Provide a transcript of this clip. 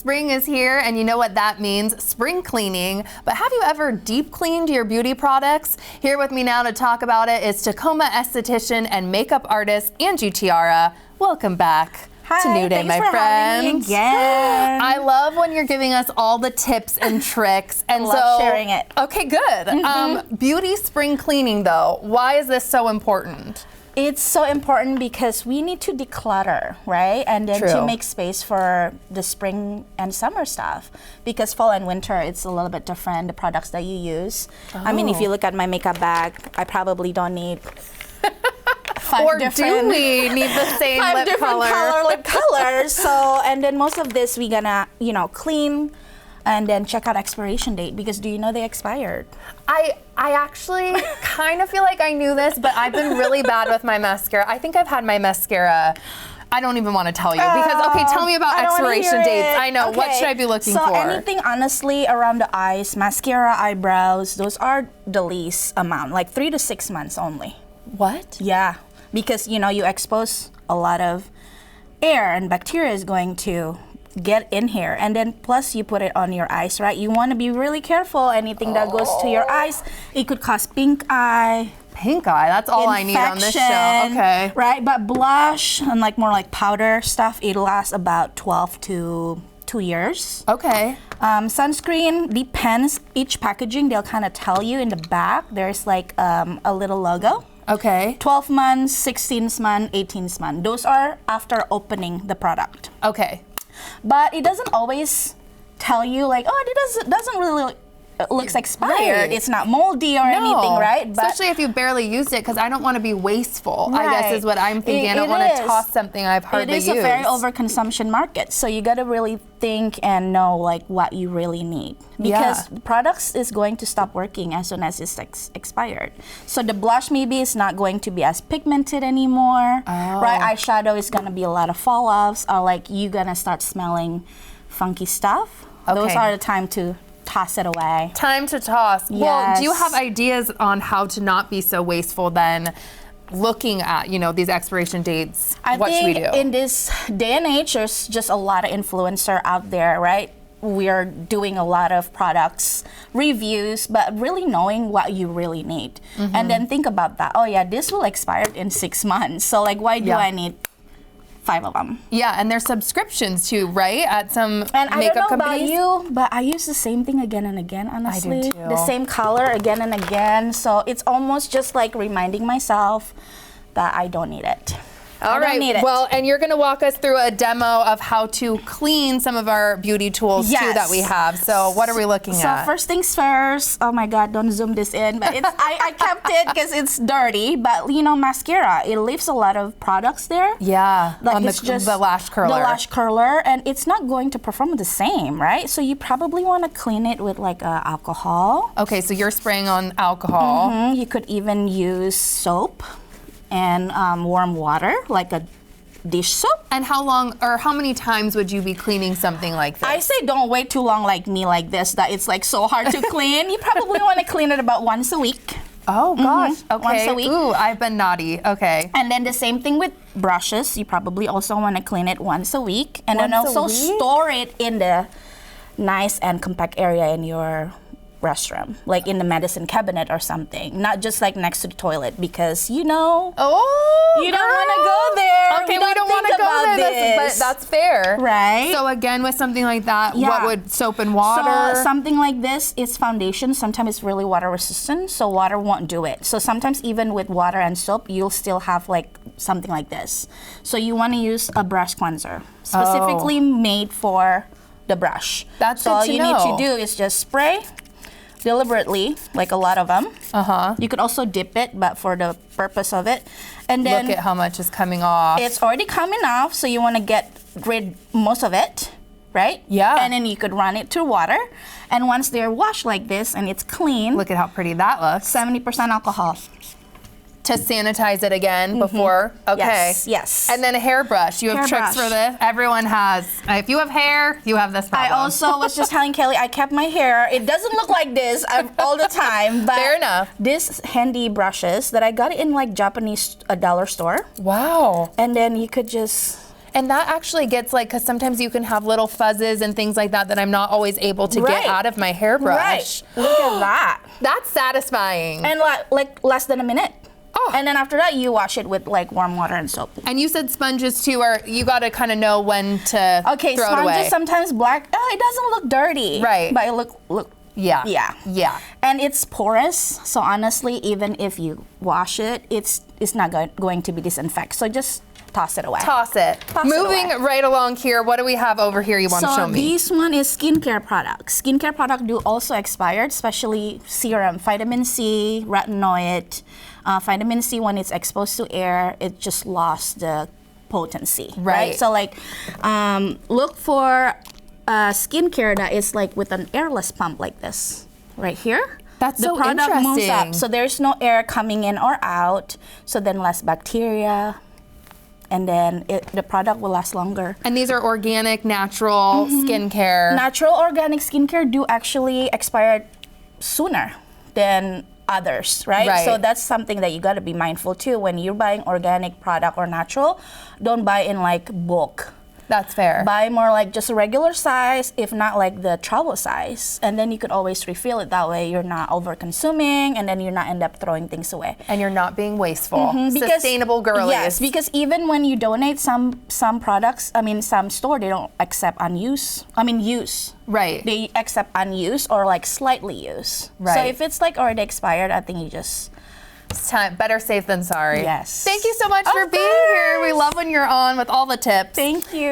spring is here, and you know what that means, spring cleaning. But have you ever deep cleaned your beauty products? Here with me now to talk about it is Tacoma esthetician and makeup artist, Angie Tiara. Welcome back. Hi, to New Day, my friends. Again. I love when you're giving us all the tips and tricks. And love sharing it. Okay, good. Beauty spring cleaning though, why is this so important? It's so important because we need to declutter, right? And then to make space for the spring and summer stuff. Because fall and winter, it's a little bit different, the products that you use. I mean, if you look at my makeup bag, I probably don't need or do we need the same five lip different color? lip colors. So, and then most of this we gonna, clean and then check out expiration date, because do you know they expired? I actually kind of feel like I knew this, but I've been really bad with my mascara. I think I've had my mascara, I don't even want to tell you, because, okay, tell me about expiration dates. I know, what should I be looking for? So anything, honestly, around the eyes, mascara, eyebrows, those are the least amount, like 3 to 6 months only. What? Yeah, because, you expose a lot of air and bacteria is going to get in here, and then plus you put it on your eyes, right? You want to be really careful. Anything that goes to your eyes, it could cause pink eye. Pink eye, that's all I need on this show. Okay. Right, but blush and more like powder stuff, it lasts about 12 to 2 years. Okay. Sunscreen depends. Each packaging, they'll kind of tell you in the back. There's like a little logo. Okay. 12 months, 16 months, 18 months. Those are after opening the product. Okay. But it doesn't always tell you it doesn't really looks expired. Right. It's not moldy or anything, right? But especially if you barely used it, because I don't want to be wasteful. Right. I guess is what I'm thinking. I don't want to toss something I've hardly used. It is a very overconsumption market, so you got to really think and know what you really need, because products is going to stop working as soon as it's expired. So the blush maybe is not going to be as pigmented anymore, right? Eyeshadow is going to be a lot of fall offs, or you gonna start smelling funky stuff. Okay. Those are the time to toss it away. Time to toss. Yes. Well, do you have ideas on how to not be so wasteful then, looking at, these expiration dates? What should we do? In this day and age, there's just a lot of influencer out there, right? We are doing a lot of products reviews, but really knowing what you really need. And then think about that. Oh yeah, this will expire in 6 months. So why do I need 5 of them? Yeah, and there's subscriptions too, right? At some makeup companies. And I don't know about you, but I use the same thing again and again, honestly. I do too. The same color again and again. So it's almost just like reminding myself that I don't need it. All right. Well, and you're going to walk us through a demo of how to clean some of our beauty tools too that we have. So what are we looking at? So first things first. Oh my God, don't zoom this in. But it's I kept it because it's dirty. But mascara, it leaves a lot of products there. Yeah. On it's just the lash curler. The lash curler, and it's not going to perform the same, right? So you probably want to clean it with alcohol. Okay, so you're spraying on alcohol. You could even use soap and warm water, like a dish soap. And how long or how many times would you be cleaning something like this? I say don't wait too long like me like this, that it's so hard to clean. You probably want to clean it about once a week. Oh gosh, okay. Once a week. Ooh, I've been naughty, okay. And then the same thing with brushes. You probably also want to clean it once a week. And then also store it in the nice and compact area in your restroom, like in the medicine cabinet or something, not just next to the toilet, because you don't want to go there. Okay, we don't want to go there, but that's fair, right? So again, with something like that, what would soap and water? So something like this is foundation. Sometimes it's really water resistant, so water won't do it. So sometimes even with water and soap, you'll still have something like this. So you want to use a brush cleanser, specifically made for the brush. That's so all you need to do is just spray deliberately, a lot of them. You could also dip it, but for the purpose of it. And then look at how much is coming off. It's already coming off, so you want to get rid most of it, right? Yeah. And then you could run it through water. And once they're washed like this and it's clean, look at how pretty that looks. 70% alcohol. To sanitize it again before? Okay. Yes. And then a hairbrush. You have tricks for this? Everyone has. If you have hair, you have this problem. I also was just telling Kelly, I kept my hair. It doesn't look like this all the time. But fair enough. These handy brushes that I got in Japanese dollar store. Wow. And then you could just... And that actually gets like, because sometimes you can have little fuzzes and things like that I'm not always able to get out of my hairbrush. Right. Look at that. That's satisfying. And like less than a minute. Oh. And then after that, you wash it with like warm water and soap. And you said sponges too, or you got to kind of know when to throw it away. Sponges sometimes black. Oh, it doesn't look dirty. Right. But it look. Yeah. Yeah. Yeah. And it's porous, so honestly, even if you wash it, it's not going to be disinfected. So just toss it away. Toss it. Moving right along here, what do we have over here you want to show me? So this one is skincare products. Skincare products do also expired, especially serum, vitamin C, retinoid. Vitamin C, when it's exposed to air, it just lost the potency. Right. So like, look for skincare that is like with an airless pump like this, right here. That's the so product moves interesting. up, so there's no air coming in or out. So then less bacteria. And then the product will last longer. And these are organic, natural skincare. Natural organic skincare do actually expire sooner than others, right? So that's something that you got to be mindful too. When you're buying organic product or natural, don't buy in like bulk. That's fair. Buy more like just a regular size, if not like the travel size. And then you could always refill it. That way you're not over consuming, and then you're not end up throwing things away. And you're not being wasteful. Sustainable girlies. Yes, because even when you donate some products, some store, they don't accept use. Right. They accept unused or like slightly used. Right. So if it's like already expired, I think you just... It's time. Better safe than sorry. Yes. Thank you so much for being here. We love when you're on with all the tips. Thank you.